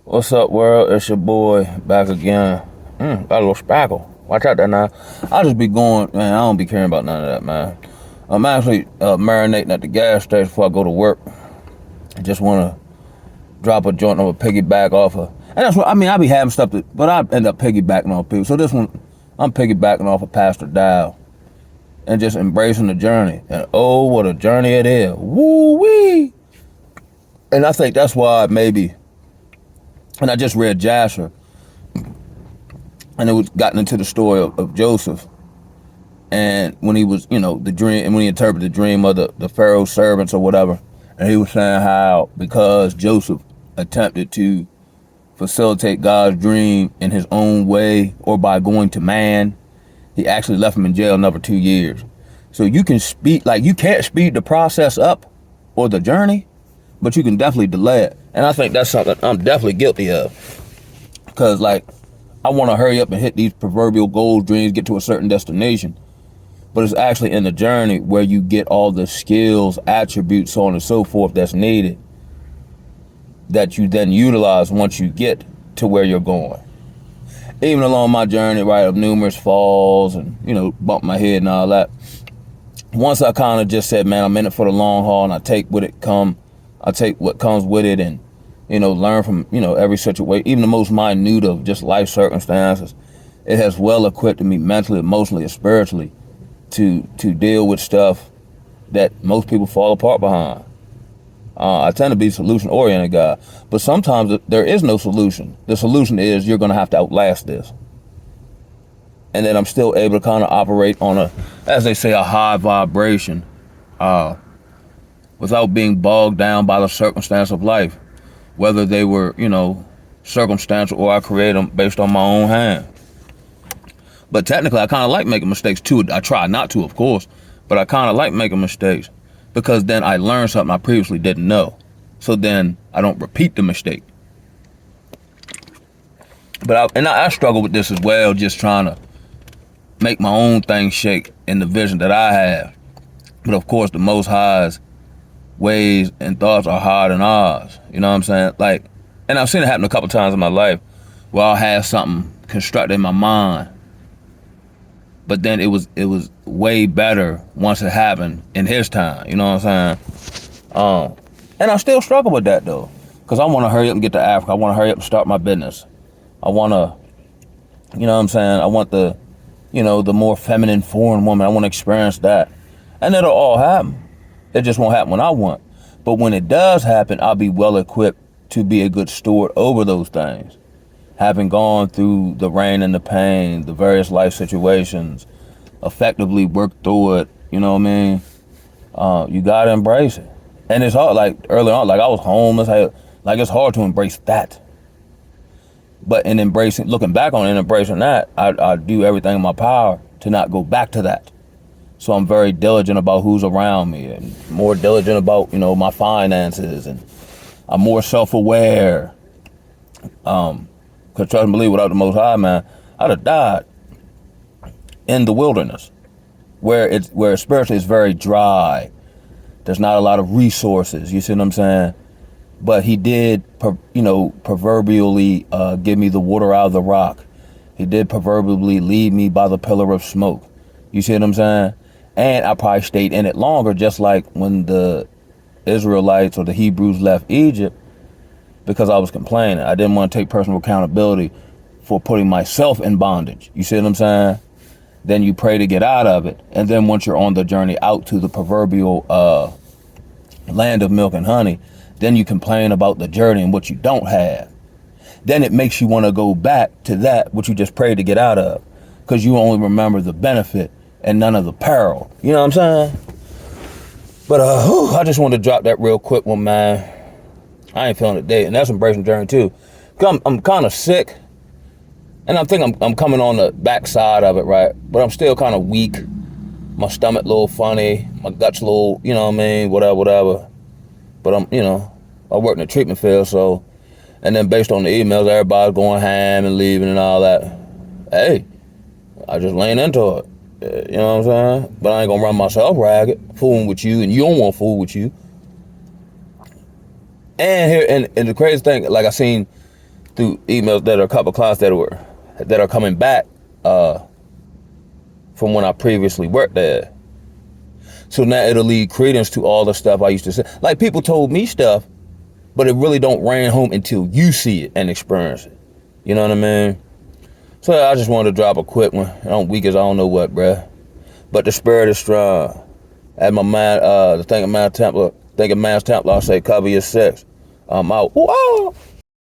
What's up, world? It's your boy back again. Got a little spackle. Watch out there now. I just be going, man. I don't be caring about none of that, man. I'm actually marinating at the gas station before I go to work. I just want to drop a joint of a piggyback off of. And that's what I mean. I be having stuff, but I end up piggybacking off people. So this one, I'm piggybacking off of Pastor Dow and just embracing the journey. And oh, what a journey it is. Woo wee. And I think that's why maybe. And I just read Jasher, and it was gotten into the story of Joseph, and when he was, the dream, and when he interpreted the dream of the Pharaoh's servants or whatever, and he was saying how because Joseph attempted to facilitate God's dream in his own way or by going to man, he actually left him in jail another 2 years. So you can you can't speed the process up or the journey, but you can definitely delay it. And I think that's something I'm definitely guilty of. Because, I want to hurry up and hit these proverbial goals, dreams, get to a certain destination. But it's actually in the journey where you get all the skills, attributes, so on and so forth that's needed that you then utilize once you get to where you're going. Even along my journey, right, of numerous falls and, bump my head and all that. Once I kind of just said, man, I'm in it for the long haul and I take what comes with it and, learn from, every situation, even the most minute of just life circumstances. It has well equipped me mentally, emotionally, and spiritually to deal with stuff that most people fall apart behind. I tend to be solution-oriented guy, but sometimes there is no solution. The solution is you're going to have to outlast this. And then I'm still able to kind of operate on as they say, a high vibration without being bogged down by the circumstance of life. Whether they were, circumstantial or I create them based on my own hand. But technically, I kind of like making mistakes too. I try not to, of course, but I kind of like making mistakes because then I learn something I previously didn't know. So then I don't repeat the mistake. But I struggle with this as well, just trying to make my own thing shake in the vision that I have. But of course, the Most High's ways and thoughts are higher than ours. You know what I'm saying? And I've seen it happen a couple times in my life where I'll have something constructed in my mind, but then it was way better once it happened in his time. You know what I'm saying? And I still struggle with that though, because I want to hurry up and get to Africa. I want to hurry up and start my business. I want to, I want the more feminine foreign woman. I want to experience that, and it'll all happen. It just won't happen when I want. But when it does happen, I'll be well equipped to be a good steward over those things. Having gone through the rain and the pain, the various life situations, effectively worked through it, you know what I mean? You gotta embrace it. And it's hard, early on, I was homeless, it's hard to embrace that. But looking back on it and embracing that, I do everything in my power to not go back to that. So I'm very diligent about who's around me and more diligent about, my finances, and I'm more self-aware. Because trust and believe, without the Most High, man, I'd have died in the wilderness where spiritually it's very dry. There's not a lot of resources. You see what I'm saying? But he did, proverbially give me the water out of the rock. He did proverbially lead me by the pillar of smoke. You see what I'm saying? And I probably stayed in it longer, just like when the Israelites or the Hebrews left Egypt, because I was complaining. I didn't want to take personal accountability for putting myself in bondage. You see what I'm saying? Then you pray to get out of it. And then once you're on the journey out to the proverbial land of milk and honey, then you complain about the journey and what you don't have. Then it makes you want to go back to that, what you just prayed to get out of, because you only remember the benefit and none of the peril. You know what I'm saying? But I just wanted to drop that real quick one, man. I ain't feeling it today, and that's embracing the journey too. I'm kind of sick, and I think I'm coming on the backside of it, right? But I'm still kind of weak. My stomach a little funny, my gut's a little, whatever. But I work in the treatment field, so, and then based on the emails, everybody's going ham and leaving and all that. Hey, I just lean into it. You know what I'm saying? But I ain't gonna run myself ragged, fooling with you, and you don't want to fool with you. And the crazy thing, I seen through emails that are a couple clients that are coming back from when I previously worked there. So now it'll lead credence to all the stuff I used to say. Like, people told me stuff, but it really don't ring home until you see it and experience it. You know what I mean? So I just wanted to drop a quick one. I'm weak as I don't know what, bruh. But the spirit is strong. As my mind, the thing of man's Templar, I say, cover your sex. I'm out. Whoa!